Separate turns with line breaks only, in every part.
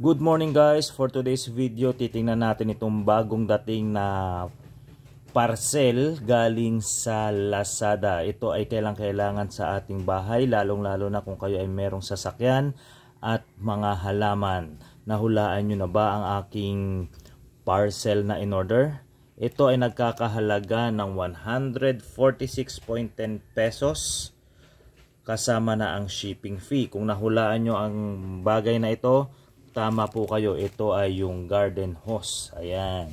Good morning guys, for today's video titingnan natin itong bagong dating na parcel galing sa Lazada. Ito ay kailangan sa ating bahay, lalong lalo na kung kayo ay merong sasakyan at mga halaman. Nahulaan nyo na ba ang aking parcel na in order? Ito ay nagkakahalaga ng 146.10 pesos kasama na ang shipping fee. Kung nahulaan nyo ang bagay na ito, tama po kayo, ito ay yung garden hose. Ayan.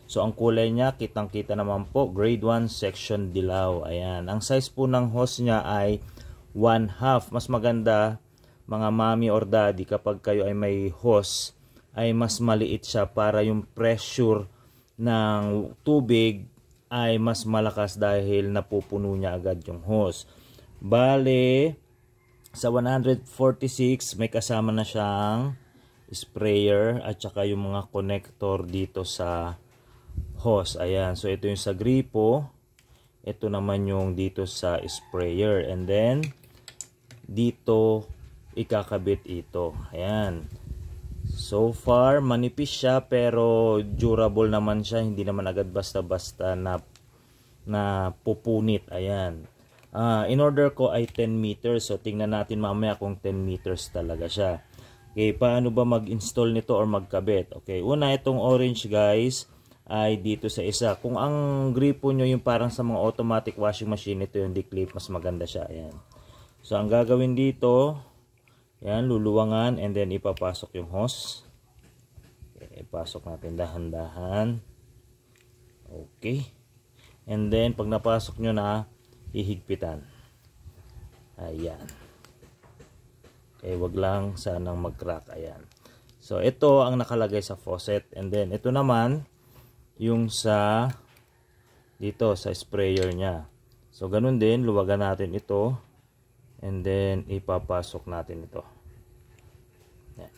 So ang kulay niya, kitang-kita naman po, grade 1 section dilaw. Ayan. Ang size po ng hose niya ay 1/2. Mas maganda, mga mommy or daddy, kapag kayo ay may hose, ay mas maliit siya para yung pressure ng tubig ay mas malakas dahil napupuno niya agad yung hose. Bale, sa 146 may kasama na siyang sprayer at saka yung mga connector dito sa hose. Ayan, so ito yung sa gripo, ito naman yung dito sa sprayer, and then dito ikakabit ito. Ayan, so far manipis siya pero durable naman siya, hindi naman agad basta-basta na pupunit. Ayan, in order ko ay 10 meters, so tingnan natin mamaya kung 10 meters talaga siya. Okay, paano ba mag-install nito or magkabit? Okay, una itong orange guys ay dito sa isa. Kung ang gripo nyo yung parang sa mga automatic washing machine, ito yung declip, mas maganda siya. Ayan. So ang gagawin dito, ayan, luluwangan and then ipapasok yung hose. Okay, ipasok natin dahan-dahan. Okay. And then pag napasok nyo na, hihigpitan. Ayan. Okay, wag lang sanang mag-crack. Ayan. So ito ang nakalagay sa faucet, and then ito naman yung sa dito sa sprayer niya. So ganun din, luwagan natin ito and then ipapasok natin ito. Ayan.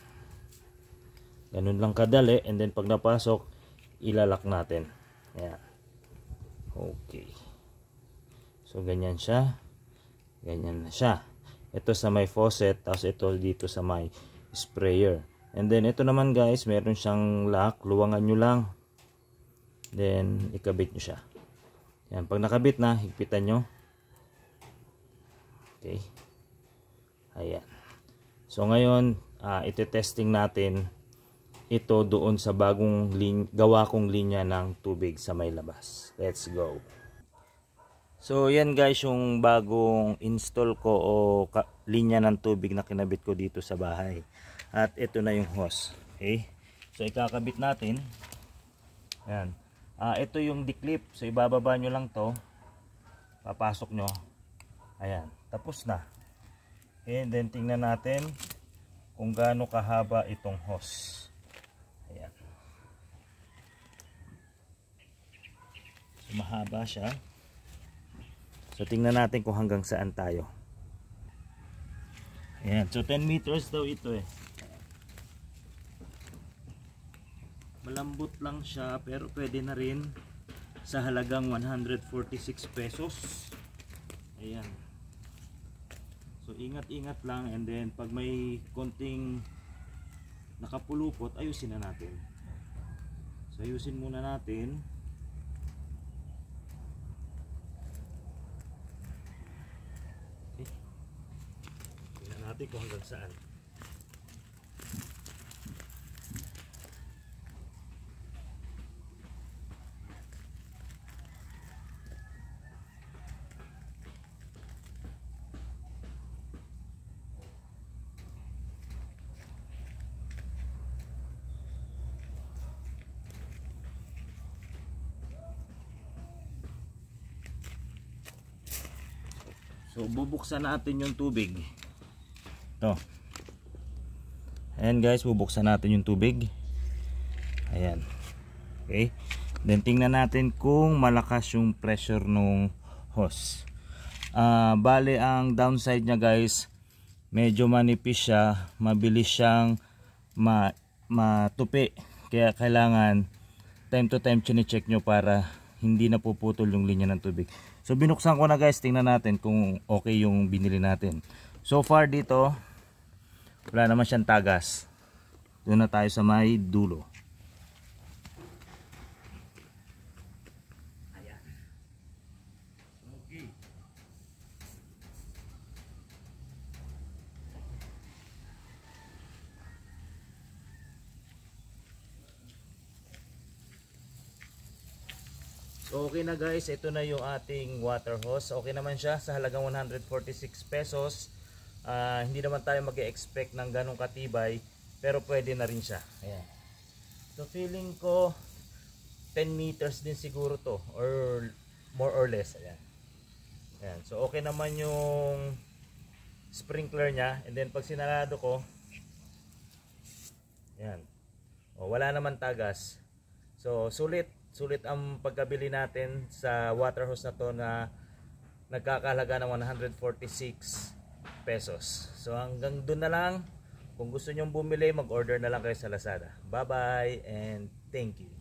Ganun lang kadali, and then pag napasok, ilalak natin. Ayan. Okay. So ganyan siya. Ganyan na siya. Ito sa may faucet, tapos ito dito sa may sprayer. And then ito naman guys, meron siyang lock, luwangan nyo lang. Then ikabit nyo siya. Yan, pag nakabit na, higpitan nyo. Okay. Ayan. So ngayon, ite-testing natin ito doon sa bagong gawa kong linya ng tubig sa may labas. Let's go. So yan guys yung bagong install ko o linya ng tubig na kinabit ko dito sa bahay. At ito na yung hose. Okay. So ikakabit natin. Yan. Ito yung declip. So ibababa nyo lang to. Papasok nyo. Ayan. Tapos na. Okay. And then tingnan natin kung gaano kahaba itong hose. Ayan. So mahaba siya. So tingnan natin kung hanggang saan tayo. Ayan, so 10 meters daw ito eh. Malambot lang siya pero pwede na rin sa halagang 146 pesos. Ayan. So ingat-ingat lang, and then pag may konting nakapulupot, ayusin na natin. So ayusin muna natin. Natin kung hanggang saan. So bubuksan natin yung tubig. Ito. Ayan guys, bubuksan natin yung tubig. Ayan. Okay. Then tingnan natin kung malakas yung pressure nung hose. Bale ang downside niya guys, medyo manipis siya, mabilis siyang matupi. Kaya kailangan time to time chine-check nyo para hindi napuputol yung linya ng tubig. So binuksan ko na guys, tingnan natin kung okay yung binili natin. So far dito, wala naman siyang tagas. Doon na tayo sa may dulo. Ayan. Okay. So okay na guys, ito na yung ating water hose. Okay naman siya sa halagang 146 pesos. Hindi naman tayo mag-expect ng ganong katibay, pero pwede na rin siya. Ayan. So feeling ko 10 meters din siguro to, or more or less. Ayan. Ayan. So okay naman yung sprinkler niya, and then pag sinarado ko, ayan. O, wala naman tagas. So sulit ang pagkabili natin sa water hose na to na nagkakahalaga ng 146 pesos. So hanggang doon na lang. Kung gusto nyong bumili, mag-order na lang kayo sa Lazada. Bye bye and thank you.